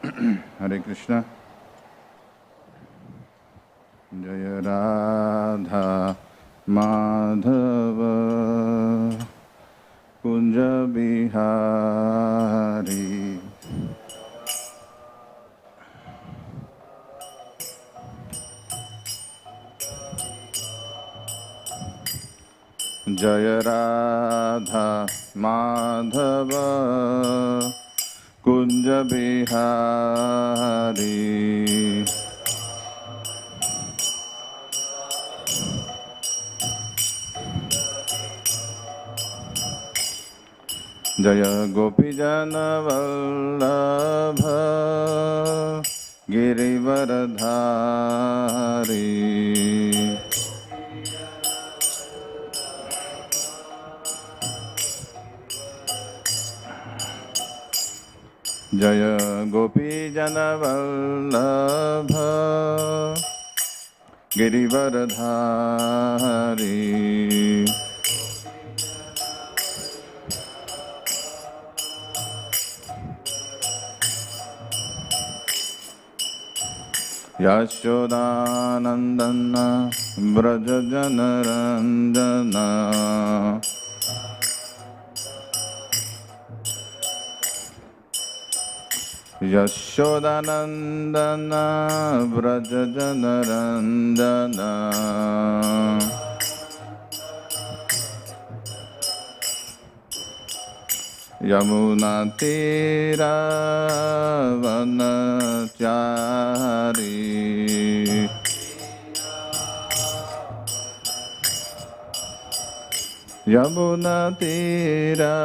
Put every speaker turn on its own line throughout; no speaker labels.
Hare Krishna. Jaya Radha Madhava Kunja Bihari. Jaya Radha Madhava Kunja Bihari. Jaya Gopijana Vallabha Girivaradhari. Jaya Gopijana Vallabha Girivaradhari. Yashodanandana Brajajanaranjana. Yashodanandana Brajajanaranjana. Yamuna Tira Vanachari. Yamuna Tira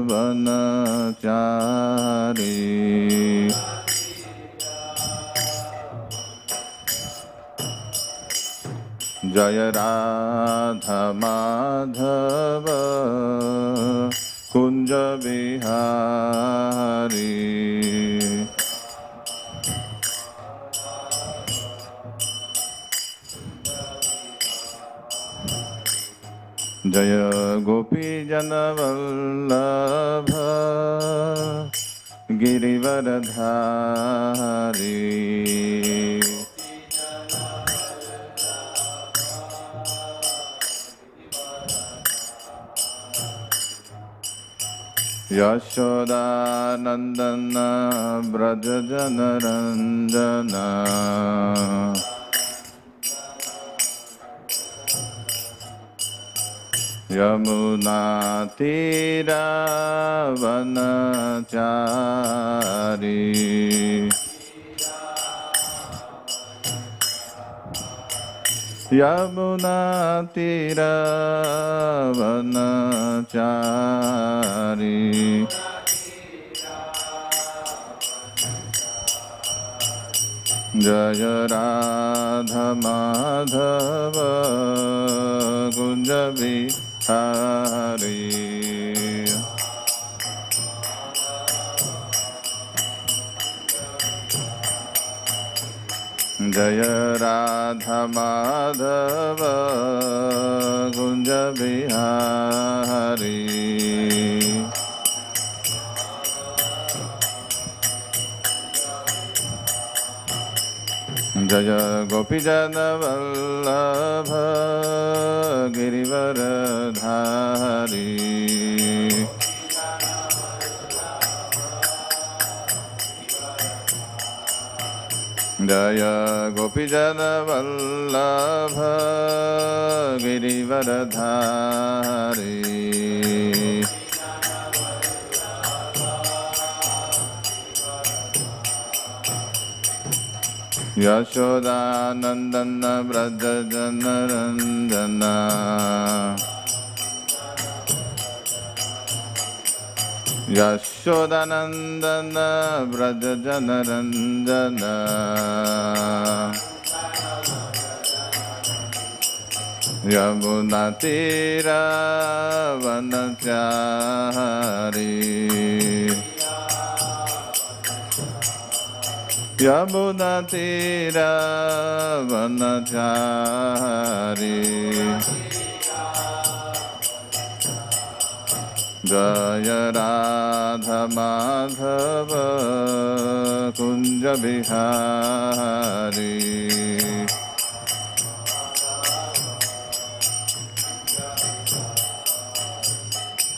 Vanachari. Jaya Radha Madhava Kunja Bihari. Jaya Gopijana Vallabha Girivaradhari. Yashodanandana Brajajanaranjana. Yamuna Tira Vanachari. Yamuna Tira Vanachari. Jaya Radha Madhava Kunja Bihari. Jaya Radha Madhava Kunja Bihari. Jaya Gopijana Vallabha Girivaradhari. Jaya Gopijana Vallabha Girivaradhari. Yashodanandana Brajajanaranjana. Yashodanandana Brajajanaranjana. Yamuna Tira Vanachari. Yamuna Tira Vanachari. Jaya Radha Madhava Kunja Bihari.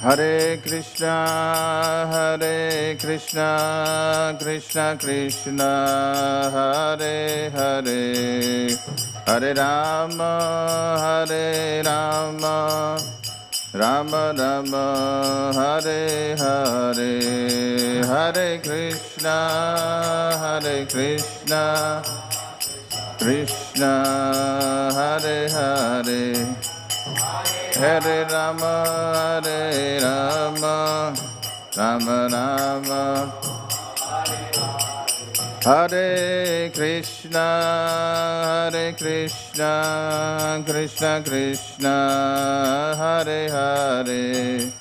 Hare Krishna, Krishna Krishna, Hare Hare, Hare Rama, Rama Rama, Hare Hare, Hare Krishna, Krishna Hare Hare, Hare Rama, Rama Rama, Hare Krishna, Krishna Krishna, Hare Hare,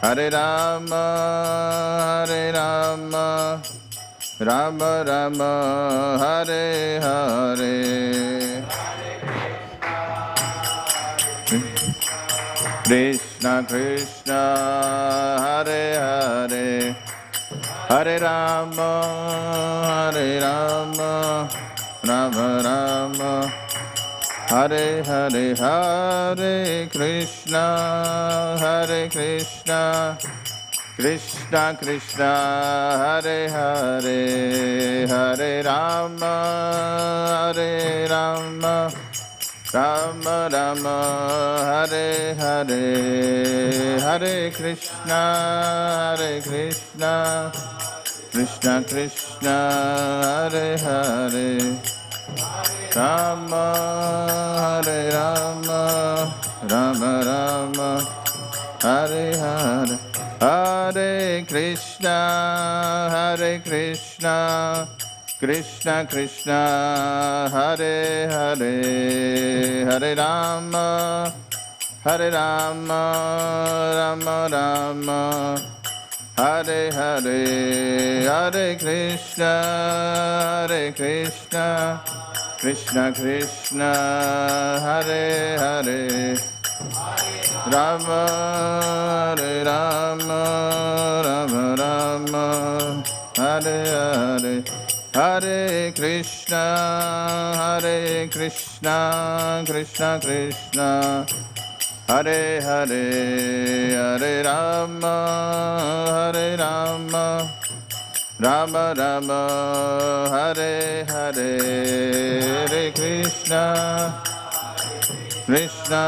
Hare Rama, Rama Rama, Hare Hare. Krishna Krishna, Hare Hare, Hare Rama, Rama Rama, Hare Hare, Hare Krishna, Krishna Krishna, Hare Hare, Hare Rama, Rama Rama, Hare Hare, Hare Krishna, Krishna Krishna, Hare Hare, Rama, Hare Rama, Rama Rama, Hare Hare, Hare Krishna, Krishna Krishna, Hare Hare, Hare Rama, Rama Rama, Hare Hare, Hare Krishna, Krishna Krishna, Hare Hare, Rama, Rama Rama, Hare Hare, Hare Krishna, Krishna Krishna, Hare Hare, Hare Rama, Rama Rama, Hare Hare, Hare Krishna, Krishna,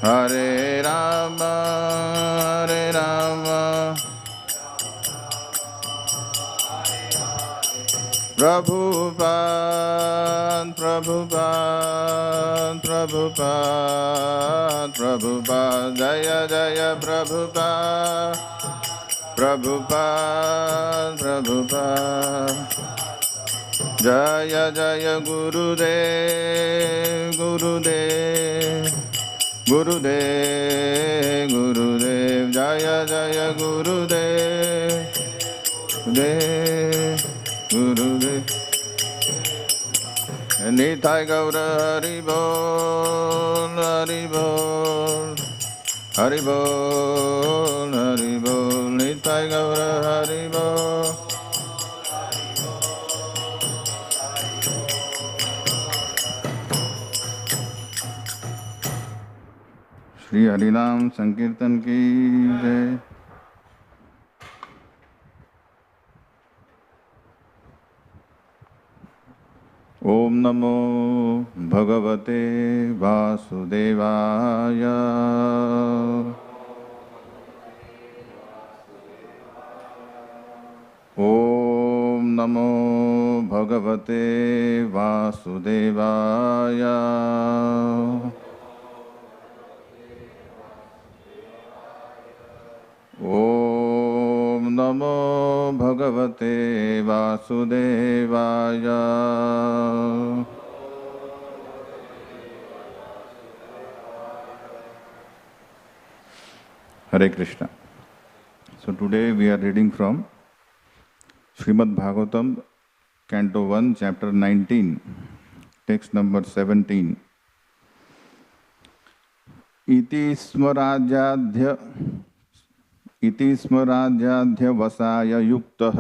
Hare Rama, Prabhupada, Jaya Jaya Prabhupada, Jaya Jaya Gurudev, Jaya Jaya Gurudev, Nitai Gaura Haribol, Nitai Gaura Haribol. Shri हरिनाम संकीर्तन की जय। ओम नमो भगवते वासुदेवाय। ओम नमो भगवते वासुदेवाय। ओम नमो भगवते वासुदेवाय। Hare Krishna. So today we are reading from Srimad Bhagavatam, Canto 1, Chapter 19, text number 17. इति स्मराध्याध्यवसाय युक्तः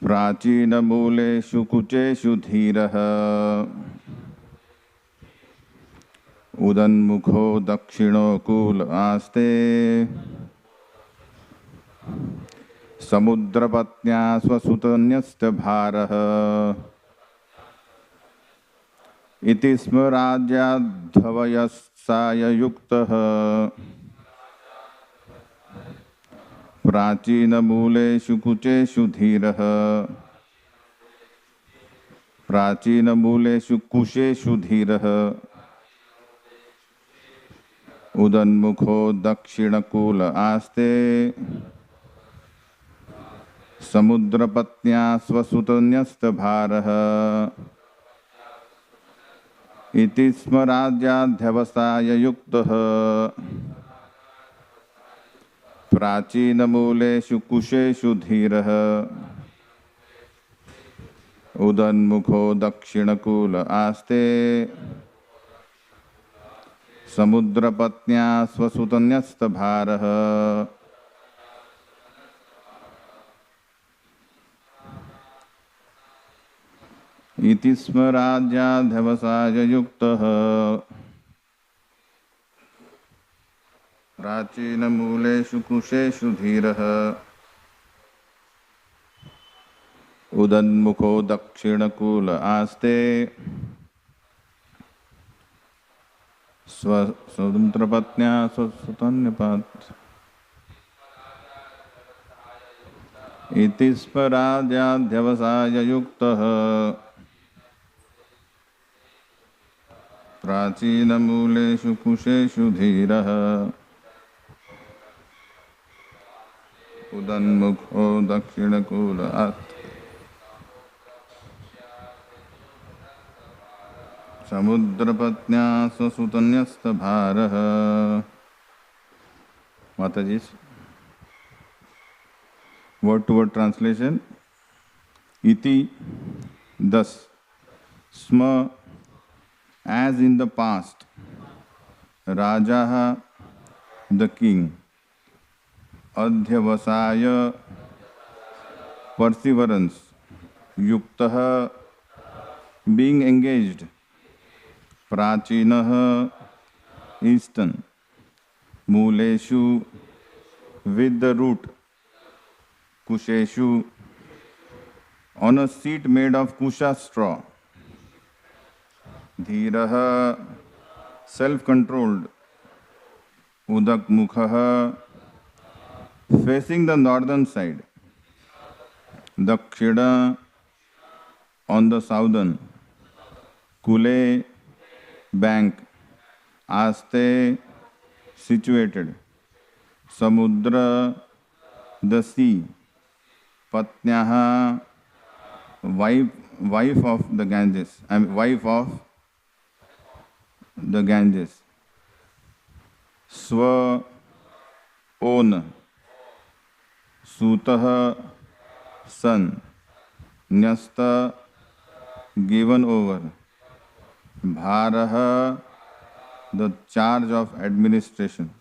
प्राचीनमूलेषु कुचेषु धीरः उदन्मुखो दक्षिणोकूल आस्ते समुद्रपत्न्या स्वसुतन्यस्य भारः इति स्मराज्याद्धवयसाय युक्तः प्राचीनमूलेषु कुचेषु धीरः प्राचीनमूलेषु कुशेषु धीरः उदन्मुखो दक्षिणकूल आस्ते समुद्रपत्न्या स्वसुतन्यस्य भारः इति स्मराज्याध्यवसाय युक्तः प्राचीनमूलेषु कुशेषु धीरः उदन्मुखो दक्षिणकूल आस्ते समुद्रपत्न्या स्वसुतन्यस्य भारः इति स्मराज्याध्यवसाय युक्तः प्राचीनमूलेषु कुशेषु धीरः उदन्मुखो दक्षिणकूल आस्ते स्वतंत्रपत्न्या स्वसुतन्यपात् इति स्मराज्याध्यवसाय युक्तः प्राचीनमूलेषु कुशेषु धीरः उदन्मुखो दक्षिणकूल आस्ते समुद्रपत्न्या स्वसुतन्यस्य भारः. Mataji's word to word translation. Iti, thus, sma, as in the past, Rajaha, the king, Adhyavasaya, perseverance, Yuktaha, being engaged, Prachinaha, eastern, Muleshu, with the root, Kusheshu, on a seat made of kusha straw, Dhiraha, self-controlled, Udak Mukhaha, facing the northern side, Dakshina, on the southern, Kule, bank, Aste, situated, Samudra, the sea, Patnyaha, wife of the Ganges, wife of the Ganges, Swa, own, Sutaha, son, Nyasta, given over, Bharaha, the charge of administration.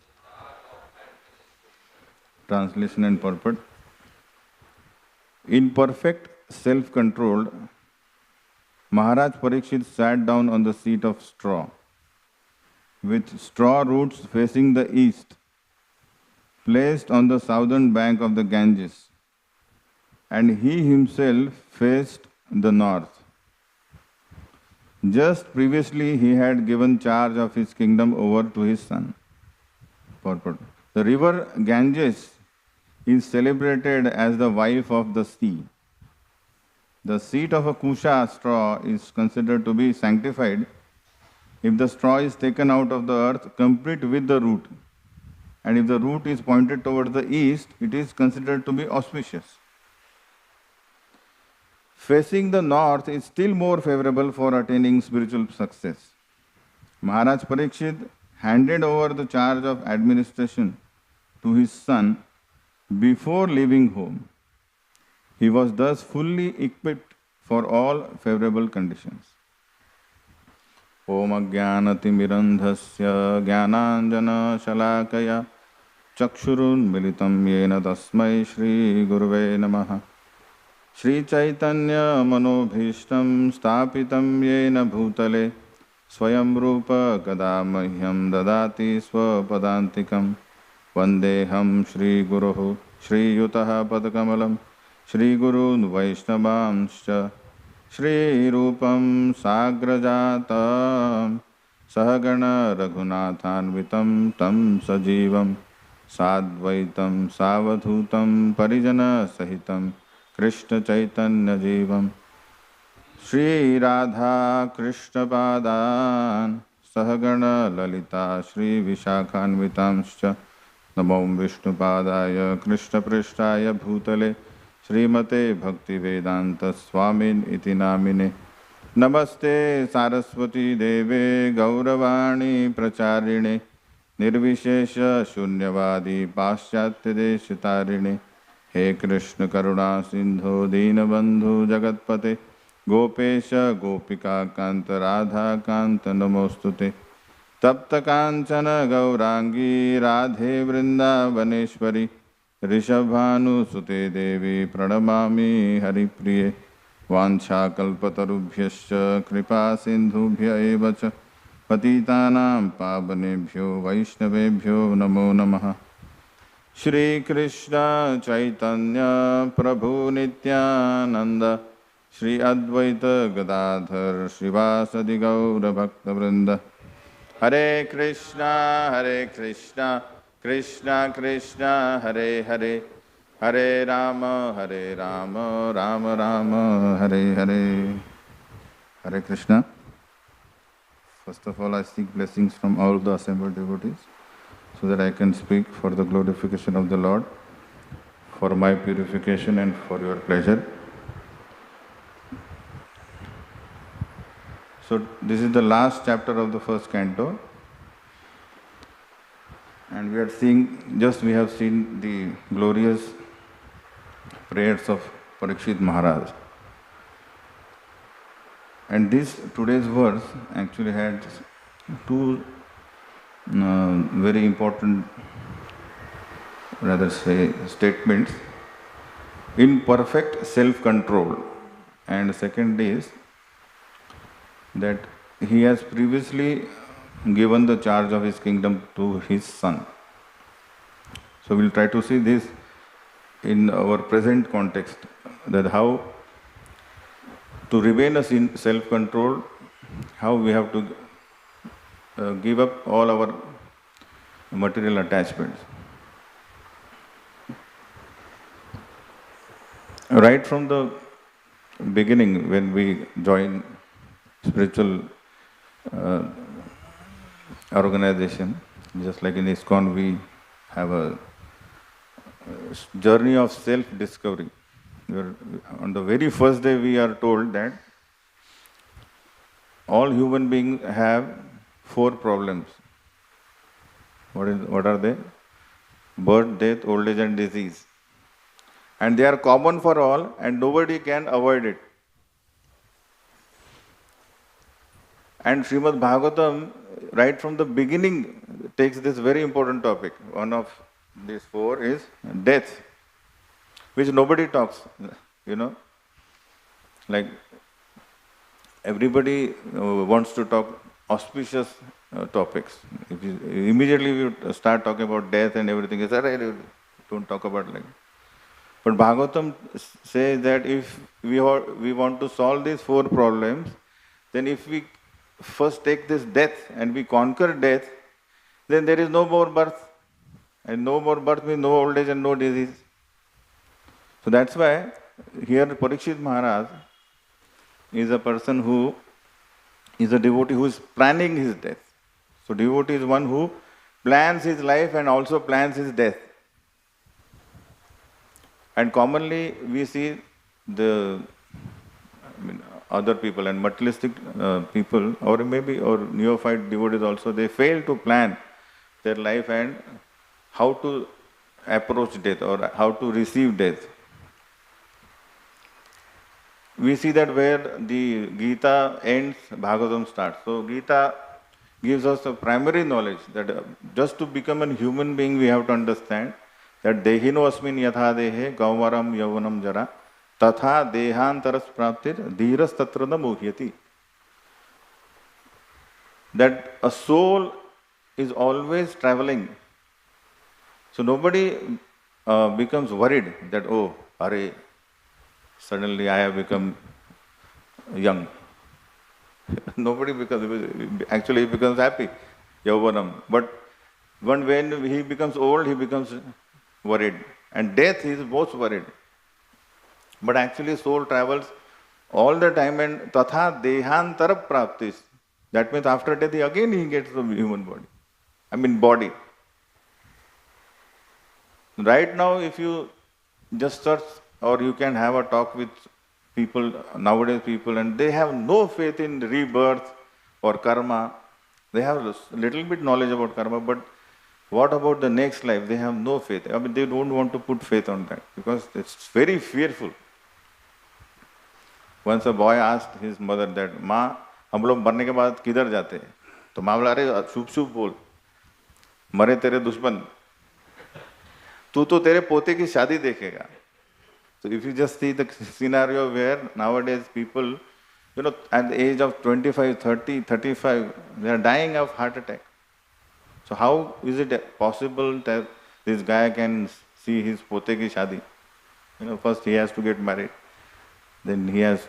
Translation and purport. In perfect self-control, Maharaj Parikshit sat down on the seat of straw, with straw roots facing the east, placed on the southern bank of the Ganges, and he himself faced the north. Just previously, he had given charge of his kingdom over to his son. Purport. The river Ganges is celebrated as the wife of the sea. The seat of a kusha straw is considered to be sanctified if the straw is taken out of the earth complete with the root. And if the root is pointed towards the east, it is considered to be auspicious. Facing the north is still more favorable for attaining spiritual success. Maharaj Parikshit handed over the charge of administration to his son before leaving home. He was thus fully equipped for all favorable conditions. Om Ajnanatimirandhasya Jnananjana Chakshurun Militam Yena Tasmai Shri Guruve Namaha. Shri Chaitanya Manobhishtam Stapitam Yena Bhutale Swayam Rupa Kadamahyam Dadati Swapadantikam Vandeham Shri Guruhu Shri Yutaha Padakamalam Shri Gurun Vaishnavamscha Shri Rupam Sagrajatam Sahagana Raghunathanvitam Tam Sajivam Sadvaitam Savadhutam Parijana Sahitam Krishna Chaitanya Jivam Shri Radha Krishna Padan Sahagana Lalita Shri Vishakhanvitamscha Namo Vishnu Padaya Krishna Prishtaya Bhutale Srimate Bhakti Vedanta Swamin Iti Namine Namaste Saraswati Deve Gauravani Pracharine Nirvishesha Shunyavadi Paschatya Deshitarine He Krishna Karuna Sindhu Deenabandhu Jagatpate Gopesha Gopika Kanta Radha Kanta Namostute Tapta Kanchana Gaurangi Radhe Vrindavaneshwari Rishabhanu Sute Devi Pranamami Haripriye Vancha Kalpatarubhyascha Kripa Sindhubhya Evacha Patitanam Pavanebhyo Vaishnavebhyo Namo Namaha Shri Krishna Chaitanya Prabhu Nityananda Shri Advaita Gadadhar Srivasadi Gaura Bhakta Vrinda Hare Krishna Krishna Krishna Hare Hare Hare Rama Rama Rama Hare Hare Hare Krishna. First of all, I seek blessings from all the assembled devotees so that I can speak for the glorification of the Lord, for my purification and for your pleasure. So this is the last chapter of the first canto, and we have seen the glorious prayers of Parikshit Maharaj. And today's verse actually had two very important, statements. In perfect self-control, and second is that he has previously given the charge of his kingdom to his son. So we'll try to see this in our present context, that how to remain a self-control, how we have to give up all our material attachments. Right from the beginning, when we join spiritual organization, just like in ISKCON, we have a journey of self-discovery. On the very first day, we are told that all human beings have 4 problems. What are they? Birth, death, old age and disease. And they are common for all, and nobody can avoid it. And Srimad Bhagavatam, right from the beginning, takes this very important topic. One of these 4 is death, which nobody talks, Like everybody wants to talk auspicious topics. Immediately we start talking about death and everything. Don't talk about like. But Bhagavatam says that if we want to solve these 4 problems, then if we first take this death and we conquer death, then there is no more birth. And no more birth means no old age and no disease. So that's why here Parikshit Maharaj is a person who is a devotee who is planning his death. So devotee is one who plans his life and also plans his death. And commonly we see other people and materialistic people, or neophyte devotees also, they fail to plan their life and how to approach death or how to receive death. we see that where the Gita ends, Bhagavatam starts. So Gita gives us a primary knowledge that just to become a human being, we have to understand that dehino asmin yatha dehe gaumaram yavanam jara tatha dehantaras praptir dhiras tatra na muhyati. That a soul is always traveling. So nobody becomes worried that, oh, are suddenly I have become young. Nobody becomes, actually he becomes happy, yauvanam. But when he becomes old, he becomes worried. And death, he is most worried. But actually soul travels all the time, and tatha dehantara praptis. That means after death, again he gets the human body. Right now, if you just search, or you can have a talk with people, nowadays people, and they have no faith in rebirth or karma. They have a little bit knowledge about karma, but what about the next life? They have no faith. They don't want to put faith on that because it's very fearful. Once a boy asked his mother that, माँ हम लोग मरने के बाद किधर जाते हैं? तो माँ बोला, अरे शुभ शुभ बोल, मरे तेरे दुश्मन, तू तो तेरे पोते की शादी देखेगा. So if you just see the scenario where nowadays people, at the age of 25, 30, 35, they are dying of heart attack. So how is it possible that this guy can see his pote ki shadi? First he has to get married, then he has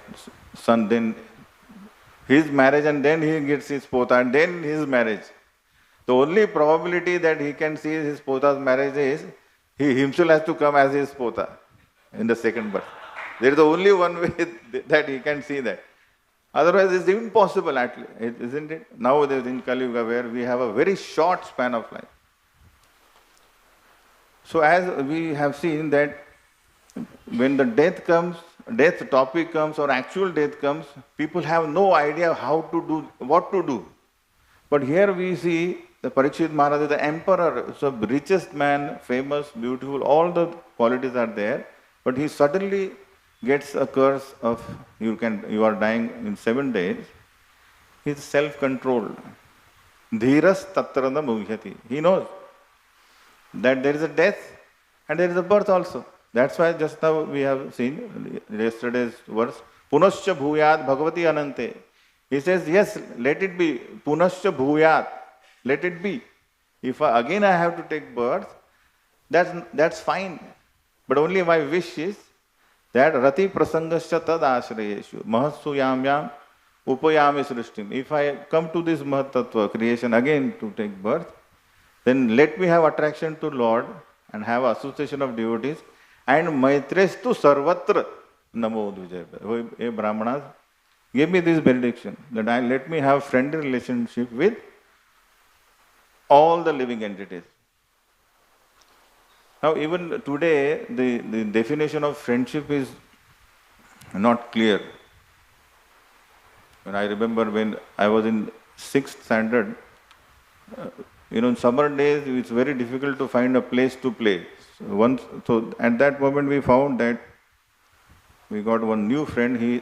son, then his marriage, and then he gets his pota, and then his marriage. The only probability that he can see his pota's marriage is he himself has to come as his pota in the second birth. There is the only one way that he can see that. Otherwise, it's impossible, actually, isn't it? Nowadays in Kali Yuga, where we have a very short span of life. So as we have seen that when the death topic comes, or actual death comes, people have no idea how to do, what to do. But here we see the Parikshit Maharaj, the emperor, so richest man, famous, beautiful, all the qualities are there. But he suddenly gets a curse of you are dying in 7 days. He is self-controlled. Dhiras tatrana muhyati. He knows that there is a death and there is a birth also. That's why just now we have seen yesterday's verse. Punascha bhuyat bhagavati anante. He says, yes, let it be. Punascha bhuyat. Let it be. If again I have to take birth, that's fine. But only my wish is that rati prasangasya tad ashrayeshu mahassu yamyam upayami srishtim. If I come to this mahat tattva, creation again to take birth, then let me have attraction to Lord and have association of devotees, and maitrestu sarvatra namo dvijaya. Hey Brahmanas, give me this benediction that let me have friendly relationship with all the living entities. Now, even today, the definition of friendship is not clear. When I remember when I was in 6th standard, in summer days, it's very difficult to find a place to play. So at that moment, we found that we got one new friend.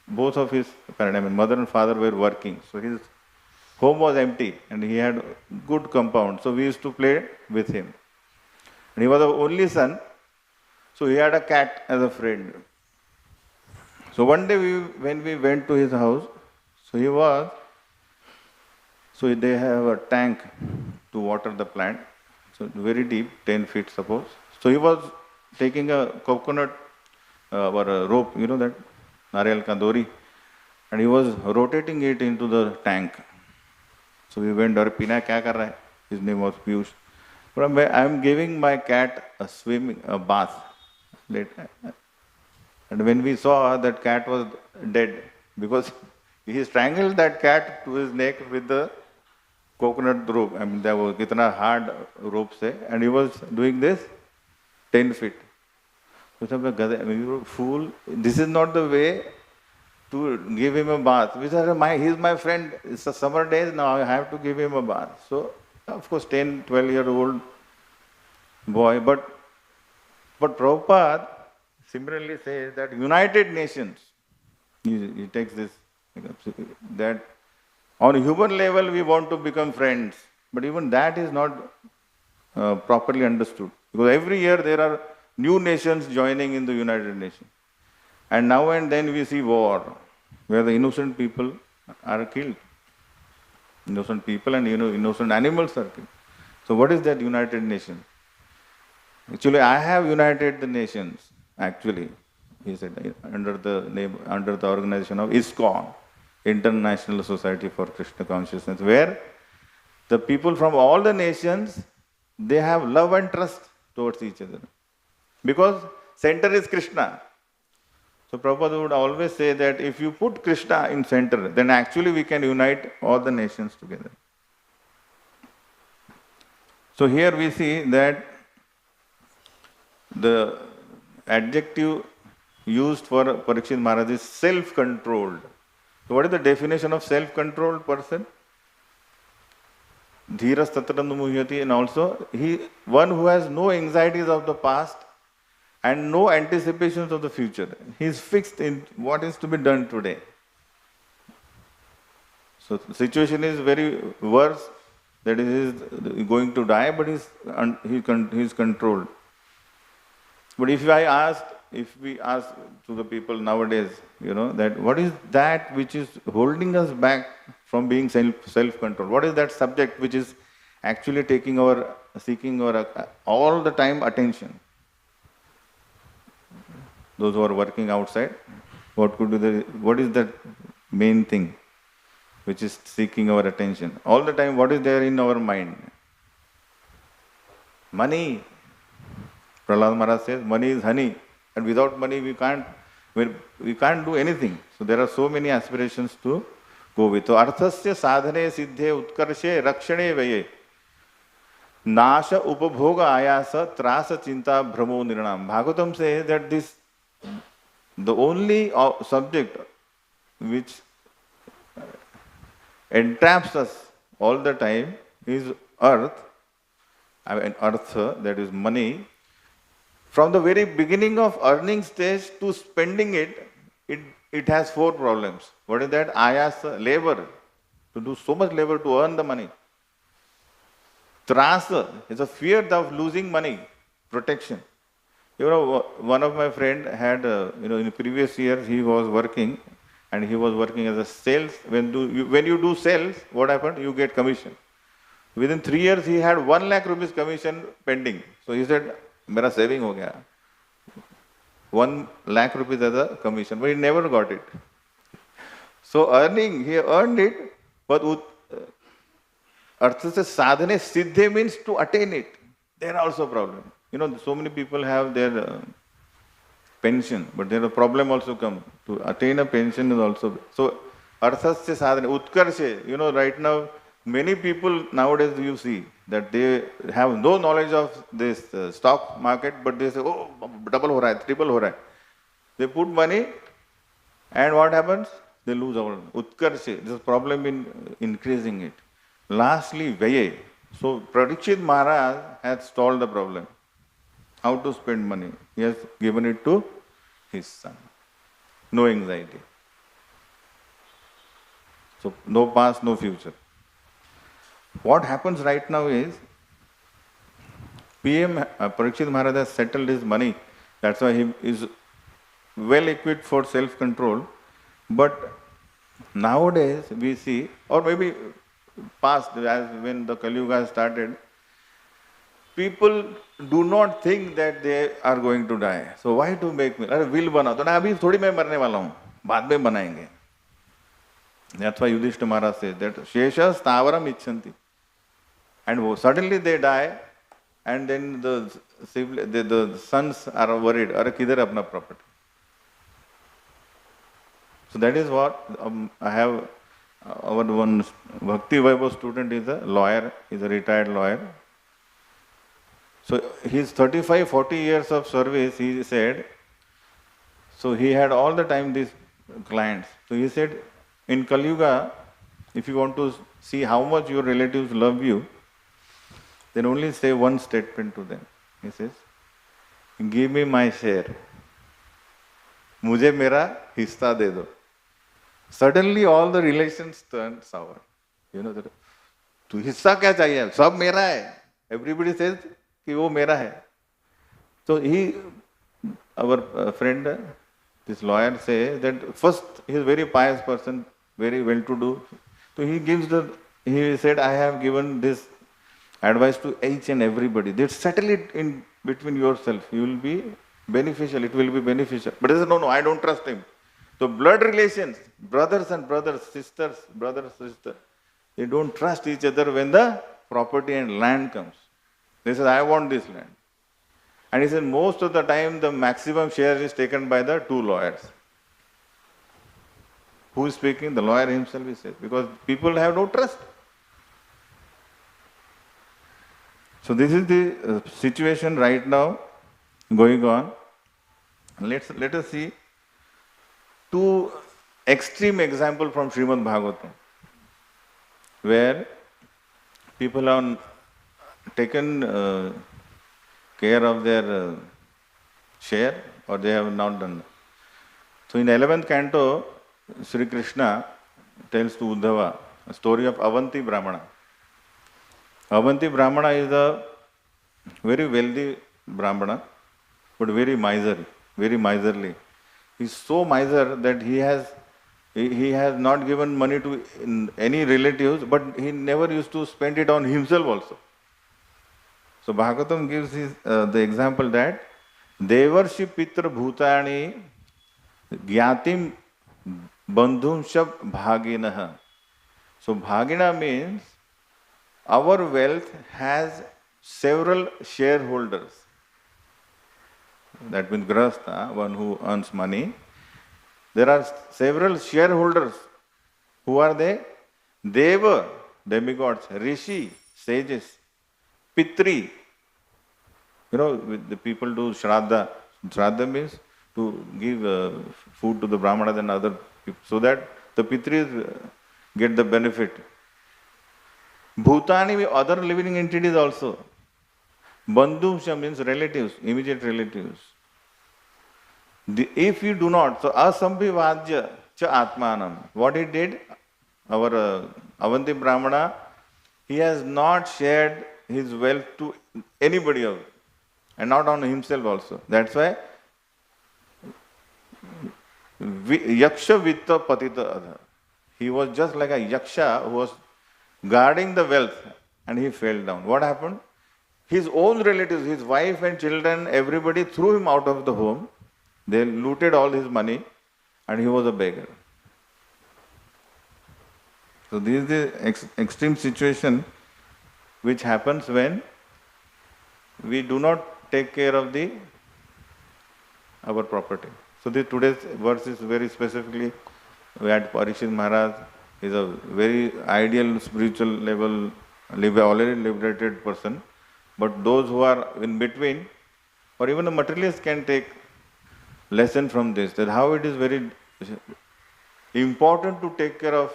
Both of his parents, mother and father, were working. So his home was empty, and he had good compound. So we used to play with him. And he was the only son, so he had a cat as a friend. So one day when we went to his house, so they have a tank to water the plant, so very deep, 10 feet suppose. So he was taking a coconut or a rope, that nariyal ka dori, and he was rotating it into the tank. So we went, Pina kya kar raha hai? His name was Piyush. I am giving my cat a bath. And when we saw that cat was dead, because he strangled that cat to his neck with the coconut rope. There was kitna hard rope se, and he was doing this 10 feet. So you fool, this is not the way to give him a bath. We said, he's my friend, it's a summer days, now I have to give him a bath. So of course, 10, 12-year-old boy. But Prabhupada similarly says that United Nations, He takes this, that on human level we want to become friends, but even that is not properly understood. Because every year there are new nations joining in the United Nations. And now and then we see war, where the innocent people are killed. Innocent people and innocent animals are killed. So what is that United Nations? Actually, I have united the nations, actually, he said, under the organization of ISKCON, International Society for Krishna Consciousness, where the people from all the nations, they have love and trust towards each other. Because center is Krishna. So Prabhupada would always say that if you put Krishna in center, then actually we can unite all the nations together. So here we see that the adjective used for Parikshit Maharaj is self-controlled. So what is the definition of self-controlled person? Dhiras tatrandu muhyati, and also one who has no anxieties of the past and no anticipations of the future. He is fixed in what is to be done today. So the situation is very worse, that he is going to die, but he is controlled. But if we ask to the people nowadays, that what is that which is holding us back from being self-control? What is that subject which is actually seeking our all the time attention? Those who are working outside, what is that main thing which is seeking our attention? All the time, what is there in our mind? Money. Prahlad Maharaj says, money is honey, and without money we can't do anything. So there are so many aspirations to go with. So arthasya sadhane siddhe utkarshe rakshane vaye nasha upabhoga ayasa trasa chinta brahmo nirnam. Bhagavatam says that the only subject which entraps us all the time is earth, that is money. From the very beginning of earning stage to spending it has 4 problems. What is that? Ayasa, labor, to do so much labor to earn the money. Trasa is a fear of losing money, protection. One of my friend had, in the previous years he was working, and he was working as a sales. When you do sales, what happened? You get commission. Within 3 years, he had 1 lakh rupees commission pending. So he said, "Mera saving ho gaya." 1 lakh rupees as a commission, but he never got it. So he earned it, but artha se sadhane siddhe means to attain it. There are also problem. So many people have their pension, but there a problem also come. To attain a pension is also. So arthasya sadhane, utkarshe, right now, many people nowadays you see that they have no knowledge of this stock market, but they say, oh, double ho raha hai, triple ho raha hai. They put money, and what happens? They lose all. Utkarshe, there's a problem in increasing it. Lastly, vaye. So Parikshit Maharaj has solved the problem. How to spend money? He has given it to his son. No anxiety. So no past, no future. What happens right now is, PM Parikshit Maharaj has settled his money. That's why he is well equipped for self-control. But nowadays we see, or maybe past, as when the Kali Yuga started, people do not think that they are going to die. So why to make will? अरे will बना तो ना अभी थोड़ी मैं मरने वाला हूँ, बाद में बनाएंगे. That's why Yudhishthira Maharaj says that Shesha Stavaram Icchanti. And suddenly they die, and then the sons are worried, अरे किधर अपना property? So that is what I have. Our one Bhakti Vaibhav student is a lawyer, is a retired lawyer. So his 35-40 years of service, he said, so he had all the time these clients. So he said, in Kali Yuga, if you want to see how much your relatives love you, then only say one statement to them. He says, give me my share. मुझे मेरा हिस्सा दे दो. Suddenly all the relations turned sour. You know, तू हिस्सा क्या चाहिए? सब मेरा है. Everybody says कि वो मेरा है. So our friend, this lawyer says that first he is a very pious person, very well-to-do. So he said, I have given this advice to each and everybody. They settle it in between yourself. You will be beneficial. It will be beneficial. But he said, no, I don't trust him. So blood relations, brothers and brothers, sisters, brothers, sisters, they don't trust each other when the property and land comes. They said, I want this land. And he said, most of the time the maximum share is taken by the two lawyers. Who is speaking? The lawyer himself, he says, because people have no trust. So this is the situation right now going on. Let us see two extreme examples from Srimad Bhagavatam, where people have taken care of their share, or they have not done. So in the 11th canto, Sri Krishna tells to Uddhava a story of Avanti Brahmana. Avanti Brahmana is a very wealthy Brahmana, but very miserly. He is so miser that he has not given money to any relatives, but he never used to spend it on himself also. So Bhagavatam gives the example that Devarshi Pitra Bhutani Gyatim Bandhumshab Bhaginaha. So Bhagina means our wealth has several shareholders. That means Grahastha, one who earns money. There are several shareholders. Who are they? Deva, demigods, Rishi, sages, Pitri. You know, the people do Shraddha. Shraddha means to give food to the Brahmanas and other people, so that the Pitris get the benefit. Bhutani, other living entities also. Bandhusha means relatives, immediate relatives. If you do not, so asambhivadya cha atmanam. What he did, our Avanti Brahmana, he has not shared his wealth to anybody else, and not on himself also. That's why Yaksha Vitta Patita Adha. He was just like a Yaksha who was guarding the wealth, and he fell down. What happened? His own relatives, his wife and children, everybody threw him out of the home. They looted all his money, and he was a beggar. So this is the extreme situation which happens when we do not take care of our property. So today's verse is very specifically, we had Parikshit Maharaj is a very ideal spiritual level, already liberated person. But those who are in between, or even the materialists, can take lesson from this, that how it is very important to take care of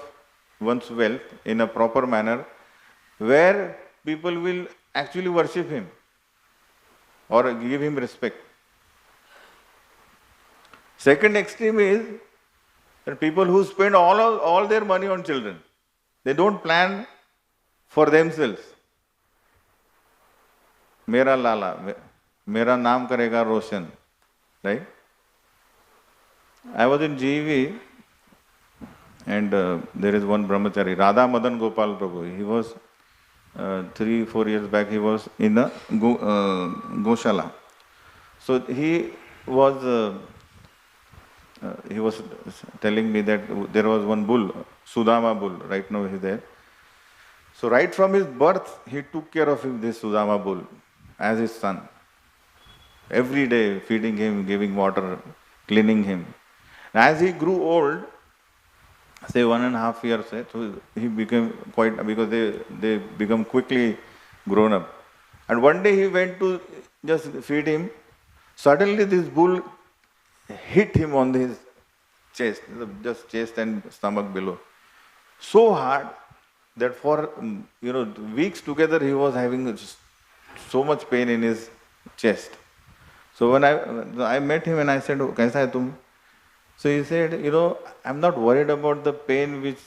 one's wealth in a proper manner, where people will actually worship him or give him respect. Second extreme is that people who spend all their money on children, they don't plan for themselves. Mera lala, mera naam karega roshan, right? I was in GV, and there is one brahmachari, Radha Madan Gopal Prabhu. He was 3-4 years back. He was in a Goshala. So he was telling me that there was one bull, Sudama bull. Right now he is there. So right from his birth, he took care of him, this Sudama bull, as his son. Every day feeding him, giving water, cleaning him. As he grew old, say 1.5 years, so he became quite, because they become quickly grown up. And one day he went to just feed him. Suddenly this bull hit him on his chest, just chest and stomach below, so hard that for weeks together he was having so much pain in his chest. So when I met him and I said, "Kaisa hai tum?" So he said, I'm not worried about the pain which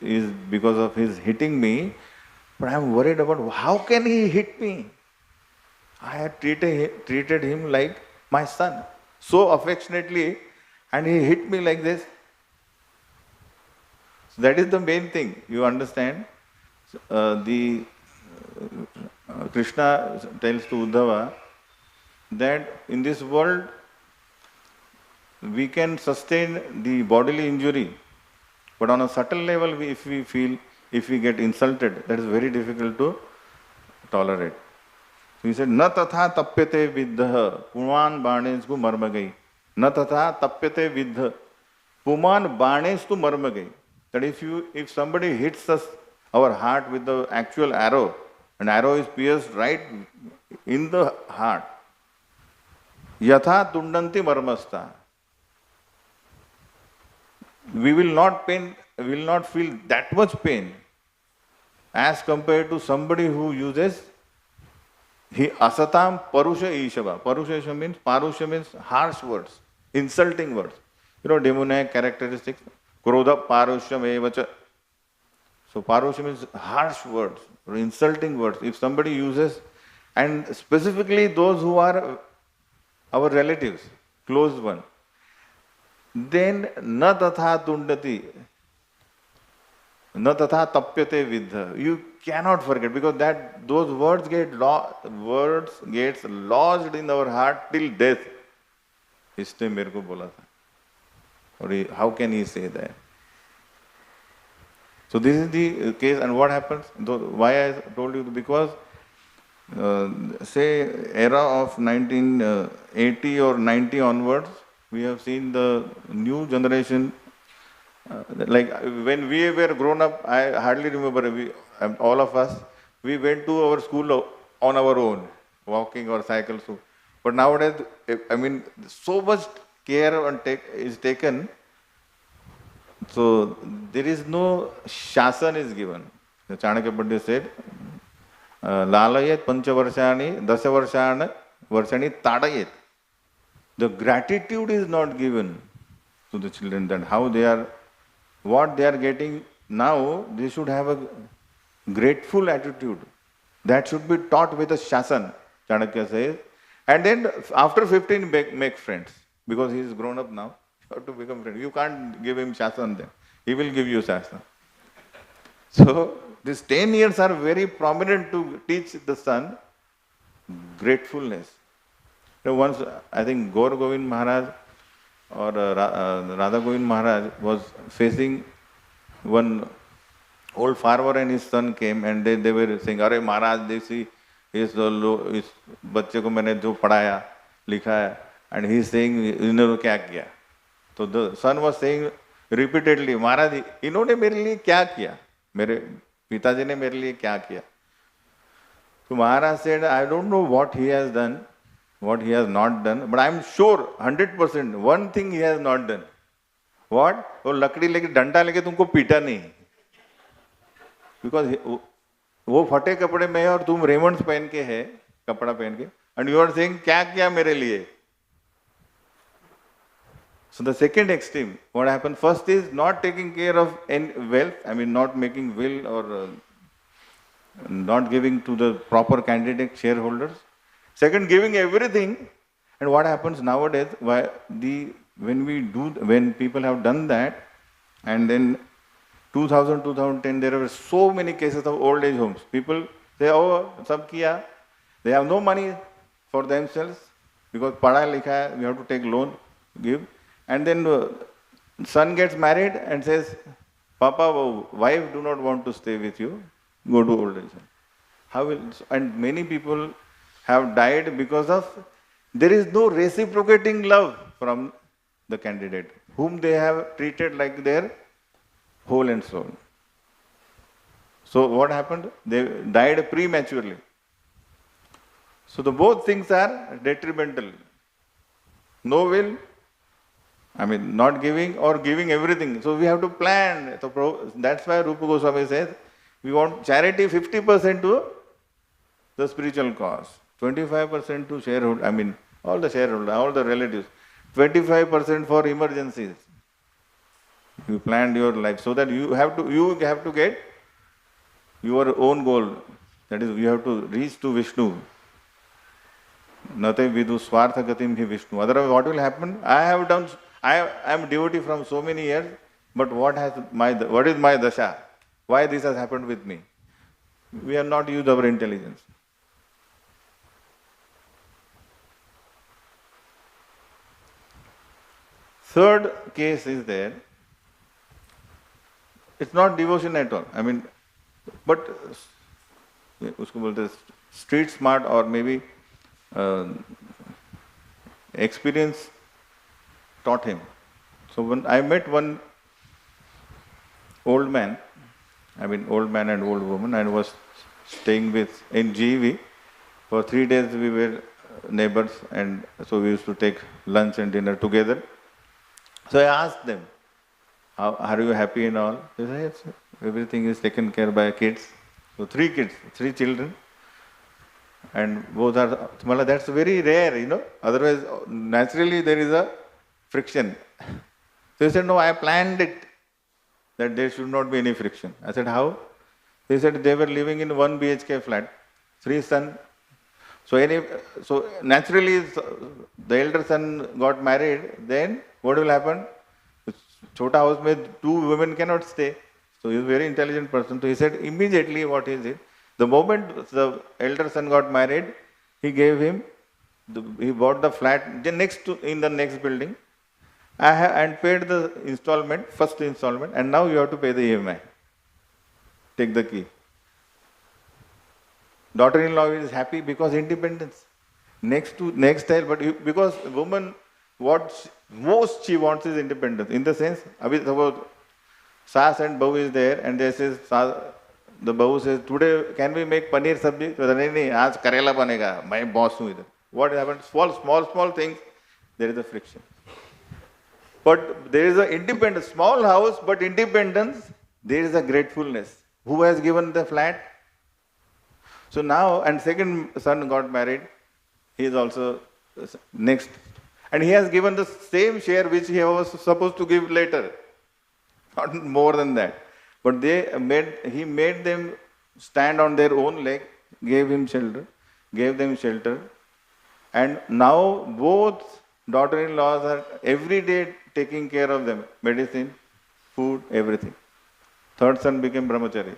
is because of his hitting me, but I'm worried about how can he hit me? I had treated him like my son, so affectionately, and he hit me like this. So that is the main thing, you understand. Krishna tells to Uddhava that in this world we can sustain the bodily injury, but on a subtle level, if we get insulted, that is very difficult to tolerate. So he said, "Na tatha tapyate viddha puman banesku marmagai." Na tatha tapyate viddha puman banesku marmagai. That if somebody hits our heart with the actual arrow, an arrow is pierced right in the heart. Yatha tundanti marmasta. We will not feel that much pain as compared to somebody who uses asatam parusha ishava. Parusha ishava means, parusha means harsh words, insulting words. Demoniac characteristics. Krodha parusham evacha. So parusha means harsh words, or insulting words. If somebody uses, and specifically those who are our relatives, close one, then na tatha tundati, na tatha tapyate vidha. You cannot forget, because those words gets lodged in our heart till death. इसने मेरे को बोला था. Or how can he say that? So this is the case, and what happens? Why I told you? Because say era of 1980 or 90 onwards, we have seen the new generation. Like when we were grown up, I hardly remember, all of us, we went to our school on our own, walking or cycle. But nowadays, so much care is taken. So there is no shasan is given. The Chanakya Pandit said, Lalayet panchavarshani, dasavarshani tadayet. The gratitude is not given to the children, that what they are getting now, they should have a grateful attitude. That should be taught with a shasan, Chanakya says. And then after 15, make friends, because he is grown up now. You have to become friends. You can't give him shasan then. He will give you shasan. So these 10 years are very prominent to teach the son gratefulness. Once, I think Gaur Govind Maharaj or Radha Govind Maharaj was facing one old farmer, and his son came, and they were saying, "Arey Maharaj, they see इस बच्चे को मैंने जो पढ़ाया लिखाया," and he is saying, इन्होंने क्या किया? तो the son was saying repeatedly, "महाराज, इन्होंने मेरे लिए क्या किया? मेरे पिताजी ने मेरे लिए क्या किया?" So Maharaj said, "I don't know what he has done, what he has not done, but I am sure 100% one thing he has not done." What? वो लकड़ी लेके डंडा लेके तुमको पीटा नहीं, because वो फटे कपड़े में है और तुम रेमंड्स पहन के है, कपड़ा पहन के, and you are saying क्या किया मेरे लिए? So the second extreme, what happened? First is not taking care of wealth, not making will or not giving to the proper candidate shareholders. Second, giving everything. And what happens nowadays? When people have done that, and then 2000, 2010, there were so many cases of old age homes. People say, "Oh, sab kiya." They have no money for themselves, because padha likha hai, we have to take loan, give. And then son gets married and says, "Papa, wife do not want to stay with you, go to old age home." And many people have died because of there is no reciprocating love from the candidate, whom they have treated like their whole and soul. So what happened? They died prematurely. So both things are detrimental. No will, not giving, or giving everything. So we have to plan. So that's why Rupa Goswami says, we want charity 50% to the spiritual cause, 25% to shareholder, all the shareholders, all the relatives. 25% for emergencies. You planned your life so that you have to get your own goal. That is, you have to reach to Vishnu. Nate vidu swartha gatim hi Vishnu. Otherwise, what will happen? I am devotee from so many years, but what is my dasha? Why this has happened with me? We have not used our intelligence. Third case is there. It's not devotion at all. I mean, but usko bolte street smart or maybe experience taught him. So when I met one old man and old woman, and was staying in GV. For 3 days we were neighbors, and so we used to take lunch and dinner together. So I asked them, are you happy and all? They said, yes, everything is taken care by kids. So 3 kids, 3 children. And both are, that's very rare, Otherwise, naturally there is a friction. So he said, no, I planned it, that there should not be any friction. I said, how? They said they were living in 1 BHK flat, 3 sons. So naturally, the elder son got married, then what will happen? Chota house mein 2 women cannot stay. So he is a very intelligent person. So he said immediately what he did. The moment the elder son got married, he he bought the flat in the next building, and paid the first installment, and now you have to pay the EMI. Take the key. Daughter-in-law is happy because independence. Next style, but because woman, what most she wants is independence. In the sense, suppose Saas and Bahu is there, and they says, the Bahu says, today can we make paneer sabji? So, nahi, aaj karela banega. My boss hu idhar. What happens? Small things, there is a friction. But there is an independence, small house, but independence, there is a gratefulness. Who has given the flat? So now, and second son got married, he is also next. And he has given the same share which he was supposed to give later. Not more than that. But he made them stand on their own leg, gave them shelter. And now both daughter-in-laws are every day taking care of them. Medicine, food, everything. Third son became brahmachari.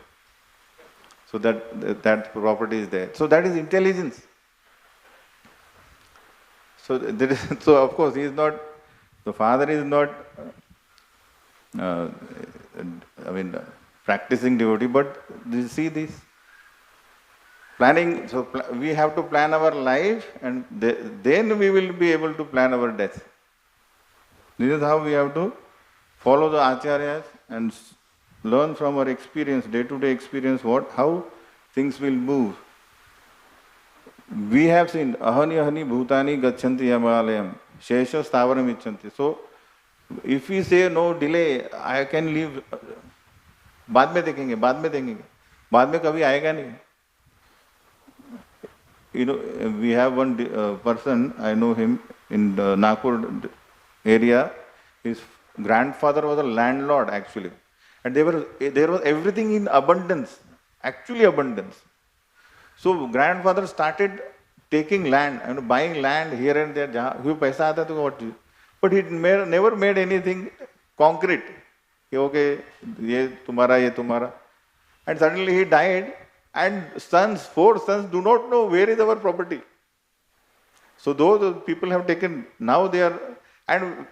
So that property is there. So that is intelligence. So of course the father is not practicing devotee, but you see this planning. So we have to plan our life, and then we will be able to plan our death. This is how we have to follow the acharyas and learn from our experience, day-to-day experience, how things will move. We have seen ahani bhutani gachanti yamalayam shesha stavaram icchanti. So if we say no delay, I can leave, बाद में देखेंगे बाद में कभी आएगा नहीं. We have one person, I know him in the Nagpur area. His grandfather was a landlord actually, and there was everything in abundance, actually abundance. So grandfather started taking land, buying land here and there. Paisa aata to what? But he never made anything concrete. Okay, ye tumhara. And suddenly he died, and 4 sons do not know where is our property. So those people have taken, now they are, and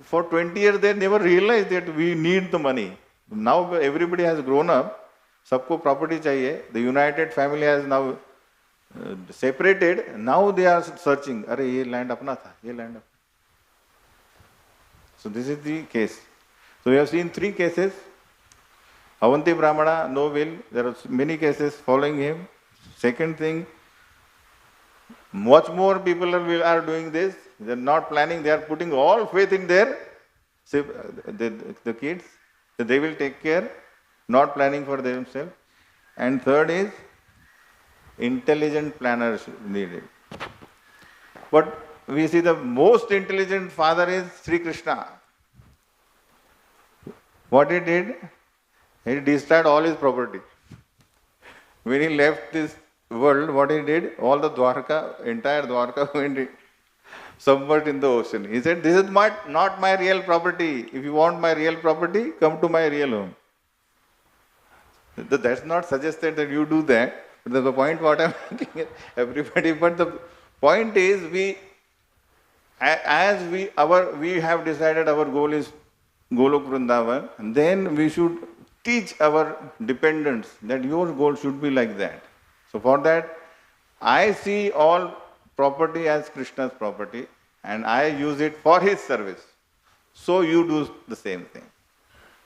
for 20 years they never realized that we need the money. Now everybody has grown up, sabko property chahiye. The united family has now separated. Now they are searching. Arey ye land apna tha, ye land apna. So this is the case. So we have seen 3 cases. Avanti Brahmana, no will. There are many cases following him. Second thing, much more people are doing this. They are not planning. They are putting all faith in the kids. That they will take care. Not planning for themselves. And third is, intelligent planners needed. But we see the most intelligent father is Sri Krishna. What he did? He destroyed all his property. When he left this world, what he did? All the Dwarka, entire Dwarka went submerged in the ocean. He said, this is not my real property. If you want my real property, come to my real home. That's not suggested that you do that. But the point what I'm making, everybody, but the point is we have decided our goal is Golok Vrindavan, and then we should teach our dependents that your goal should be like that. So for that, I see all property as Krishna's property and I use it for his service. So you do the same thing.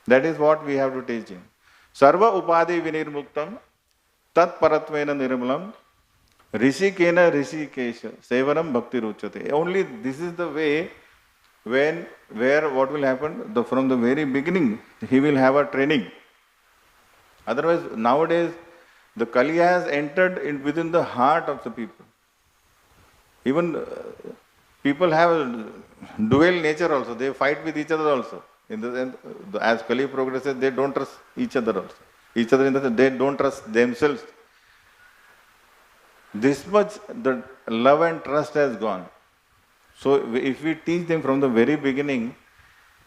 That is what we have to teach him. Sarva upadi vinirmuktam tat paratvena nirmalam rishikena rishikesha sevaram bhakti ruchate. Only this is the way where what will happen? From the very beginning, he will have a training. Otherwise, nowadays, the Kali has entered within the heart of the people. Even people have a dual nature also. They fight with each other also. In the end, as Kali progresses, they don't trust each other also. Each other in the sense, they don't trust themselves. This much the love and trust has gone. So if we teach them from the very beginning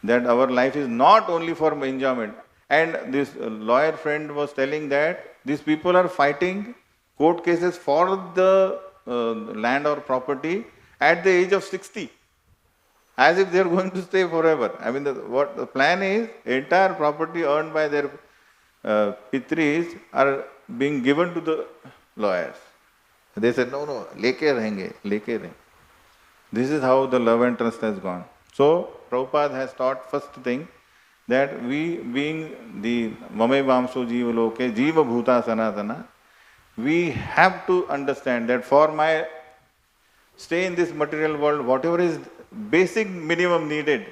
that our life is not only for enjoyment, and this lawyer friend was telling that these people are fighting court cases for the land or property at the age of 60, as if they are going to stay forever. I mean, what the plan is, entire property earned by their pitris are being given to the lawyers. They said, no, leke rahenge, leke rahenge. This is how the love and trust has gone. So, Prabhupada has taught first thing that we being the Mame Vamso Jiva Loke, Jiva Bhuta Sanatana, we have to understand that for my stay in this material world, whatever is basic minimum needed,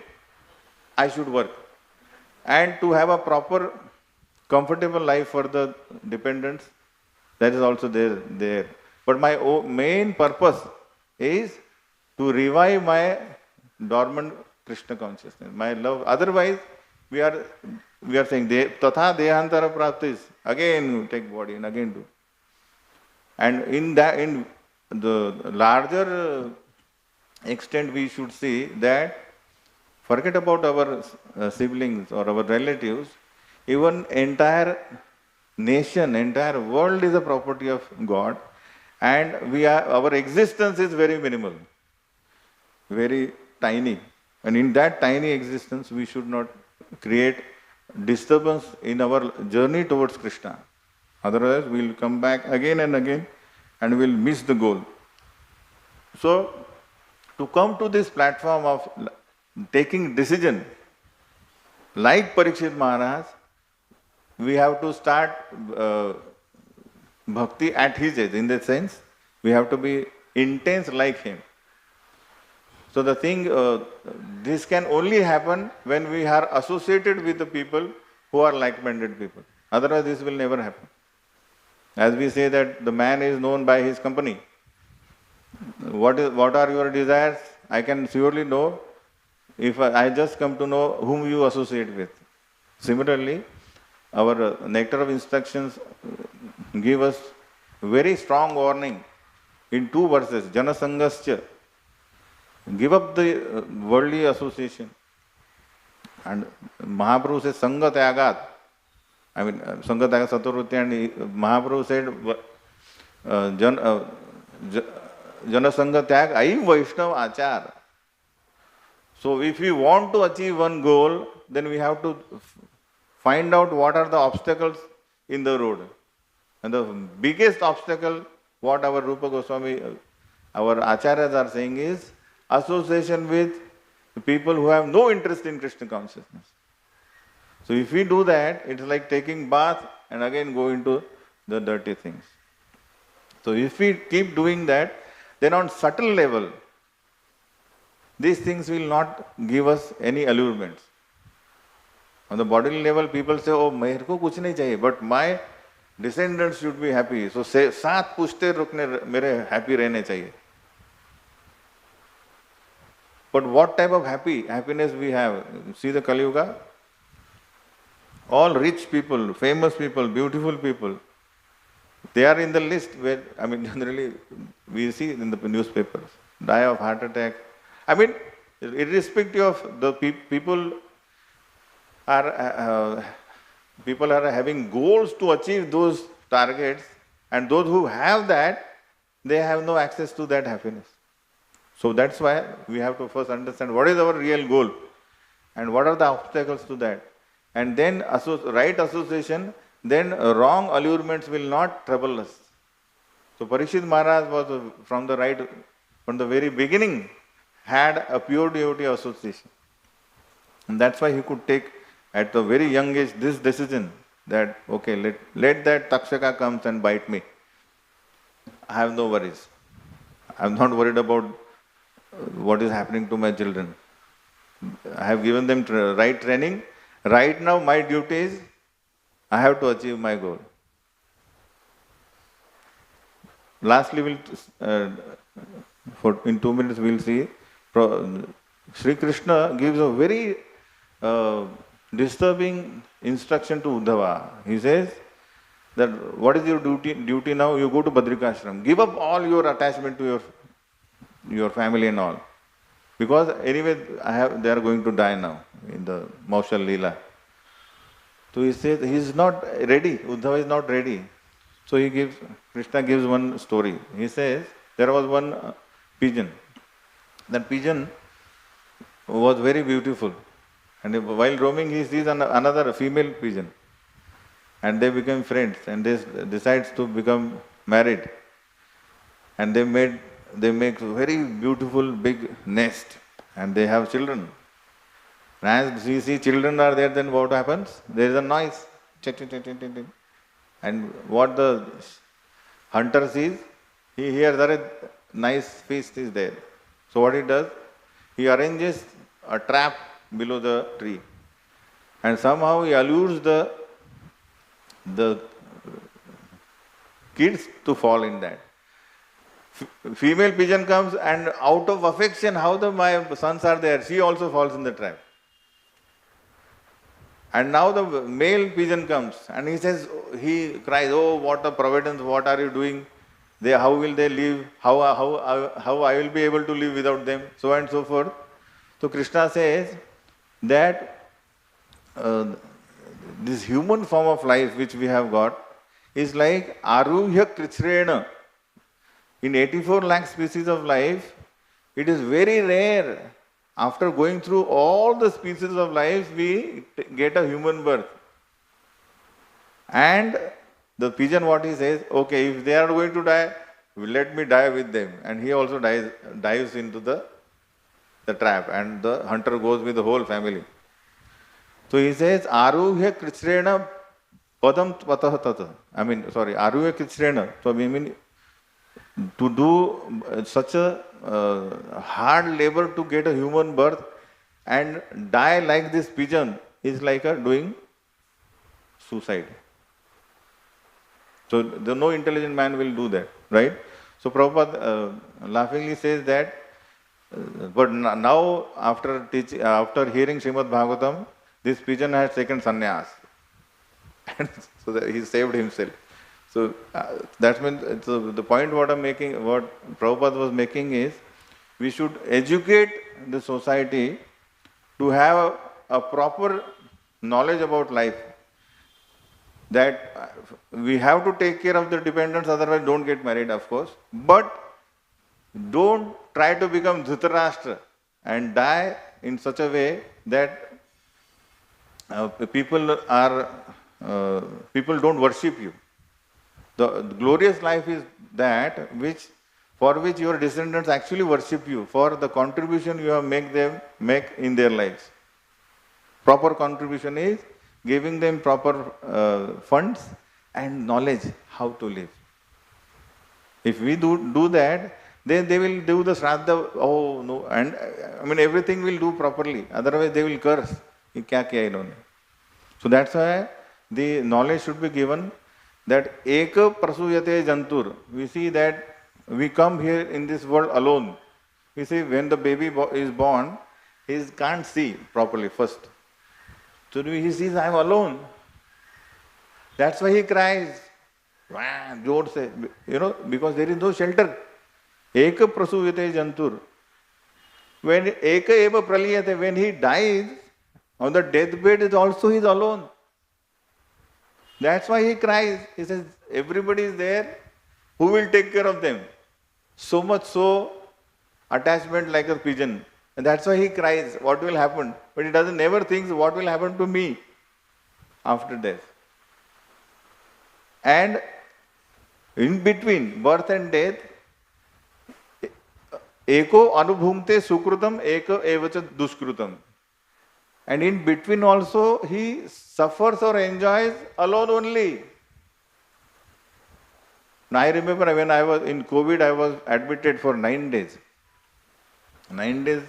I should work. And to have a proper, comfortable life for the dependents, that is also there. But my main purpose is to revive my dormant Krishna consciousness, my love. Otherwise, we are saying, tatha dehantara praptis, again take body and again do. And in the larger extent, we should see that forget about our siblings or our relatives, even entire nation, entire world is a property of God, and our existence is very minimal, very tiny. And in that tiny existence, we should not create disturbance in our journey towards Krishna. Otherwise, we will come back again and again and we will miss the goal. So, to come to this platform of taking decision, like Parikshit Maharaj, we have to start bhakti at his age. In that sense, we have to be intense like him. So the thing, this can only happen when we are associated with the people who are like-minded people. Otherwise, this will never happen. As we say that the man is known by his company. What are your desires? I can surely know if I just come to know whom you associate with. Similarly, our nectar of instructions give us very strong warning in 2 verses. Jana sangascha. Give up the worldly association. And Mahaprabhu says, Sanga Tyagat. I mean, Sanga Tyagat Saturvritti, and Mahaprabhu said, Jana Sanga Tyag, Aim Vaishnav Achar. So if we want to achieve one goal, then we have to find out what are the obstacles in the road. And the biggest obstacle, what our Rupa Goswami, our Acharyas are saying is, association with people who have no interest in Krishna consciousness. So if we do that, it's like taking bath and again go into the dirty things. So if we keep doing that, then on subtle level, these things will not give us any allurements. On the bodily level, people say, oh, मेरे को कुछ नहीं चाहिए, but my descendants should be happy. So 7 पुश्ते रुकने मेरे happy रहने चाहिए. But what type of happiness we have? See the Kali Yuga? All rich people, famous people, beautiful people, they are in the list where, generally we see in the newspapers, die of heart attack. Irrespective of the people are having goals to achieve those targets, and those who have that, they have no access to that happiness. So that's why we have to first understand what is our real goal and what are the obstacles to that. And then right association, then wrong allurements will not trouble us. So Parikshit Maharaj was from the very beginning, had a pure devotee association. And that's why he could take at a very young age this decision that, okay, let that Takshaka comes and bite me. I have no worries. I'm not worried about what is happening to my children. I have given them right training. Right now my duty is, I have to achieve my goal. Lastly, in 2 minutes we'll see, Sri Krishna gives a very disturbing instruction to Uddhava. He says that what is your duty now? You go to Badrikashram. Give up all your attachment to your family and all. Because anyway, they are going to die now in the Maushal Leela. So he says he is not ready. Uddhava is not ready. So Krishna gives one story. He says there was one pigeon. That pigeon was very beautiful. And while roaming, he sees another female pigeon. And they become friends. And they decides to become married. And they make very beautiful big nest. And they have children. As you see children are there, then what happens? There is a noise. And what the hunter sees, he hears that a nice feast is there. So what he does, he arranges a trap below the tree. And somehow he allures the kids to fall in that. Female pigeon comes and out of affection, my sons are there, she also falls in the trap. And now the male pigeon comes and he cries, oh, what a providence, what are you doing? How will they live? How I will be able to live without them? So on and so forth. So Krishna says that this human form of life which we have got is like Aruhya Kritsrena. In 84 lakh species of life, it is very rare. After going through all the species of life, we get a human birth. And the pigeon, what he says, okay, if they are going to die, let me die with them. And he also dives into the trap, and the hunter goes with the whole family. So he says, Aruhya Kritsrena Padam Patah Tata. Aruhya Kritsrena. So to do such a hard labor to get a human birth and die like this pigeon is like doing suicide. So no intelligent man will do that, right? So Prabhupada laughingly says that, but now after hearing Srimad Bhagavatam, this pigeon has taken sannyas. And so that he saved himself. So that means the point what Prabhupada was making is, we should educate the society to have a proper knowledge about life. That we have to take care of the dependents, otherwise don't get married, of course. But don't try to become Dhritarashtra and die in such a way that people don't worship you. The glorious life is that for which your descendants actually worship you, for the contribution you have make in their lives. Proper contribution is giving them proper funds and knowledge how to live. If we do that, then they will do the Shraddha, oh no, and everything will do properly. Otherwise they will curse. So that's why the knowledge should be given that Eka Prasuyate Jantur. We see that we come here in this world alone. You see, when the baby is born, he can't see properly first. So he sees, I am alone. That's why he cries. Because there is no shelter. Eka prasuvite jantur. When eka eva praliyate, when he dies, on the deathbed also he is alone. That's why he cries. He says, everybody is there. Who will take care of them? So much so, attachment like a pigeon. And that's why he cries, what will happen? But he doesn't never thinks what will happen to me after death. And in between birth and death, eko anubhungte sukrutam, eko evacha duskrutam. And in between also, he suffers or enjoys alone only. Now I remember when I was in COVID, I was admitted for 9 days. 9 days,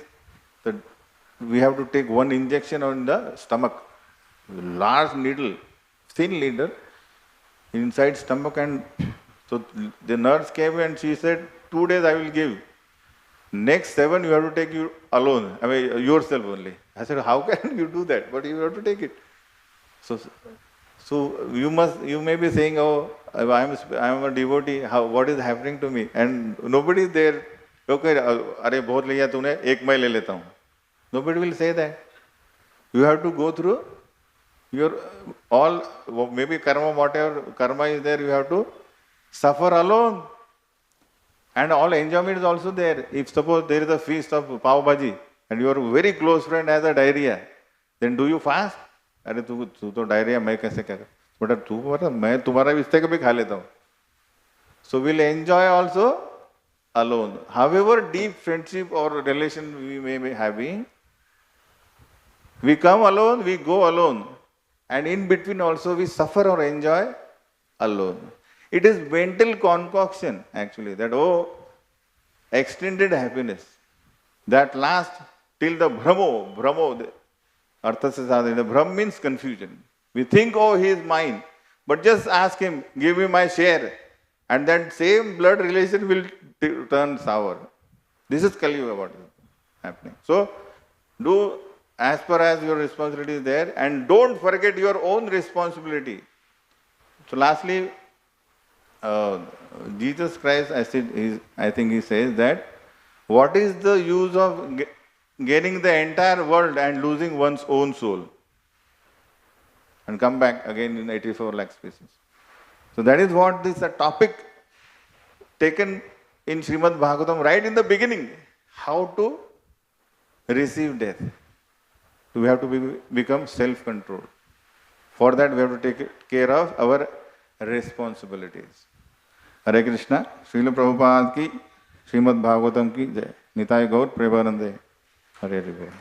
we have to take one injection on the stomach. Large needle, thin needle, inside stomach, and so the nurse came and she said, 2 days I will give. Next 7 you have to take you alone, yourself only. I said, how can you do that? But you have to take it. So you may be saying, oh, I am a devotee, what is happening to me? And nobody is there. Okay, अरे बहुत लिया तूने, एक मैं ले लेता हूँ. Nobody will say that. You have to go through your all, maybe karma, whatever karma is there, you have to suffer alone. And all enjoyment is also there. If suppose there is a feast of pav bhaji and your very close friend has a diarrhea, then do you fast? अरे तू तो diarrhea मैं कैसे क्या? But तू बोला मैं तुम्हारा विस्ते कभी खा लेता हूँ. So we'll enjoy also alone. However deep friendship or relation we may be having, we come alone, we go alone. And in between also we suffer or enjoy alone. It is mental concoction actually that, extended happiness that lasts till the Brahmo, Artha se sadhe, the Brahm means confusion. We think, he is mine. But just ask him, give me my share. And that same blood relation will turn sour. This is Kali Yuga what is happening. So, do as per as your responsibility is there, and don't forget your own responsibility. So lastly, Jesus Christ, I think he says that, what is the use of gaining the entire world and losing one's own soul? And come back again in 84 lakh species. So that is what this topic taken in Srimad Bhagavatam right in the beginning. How to receive death. We have to become self-controlled. For that we have to take care of our responsibilities. Hare Krishna, Srila Prabhupada ki, Srimad Bhagavatam ki jai. Nitai Gaur Premanande. Hare Hare.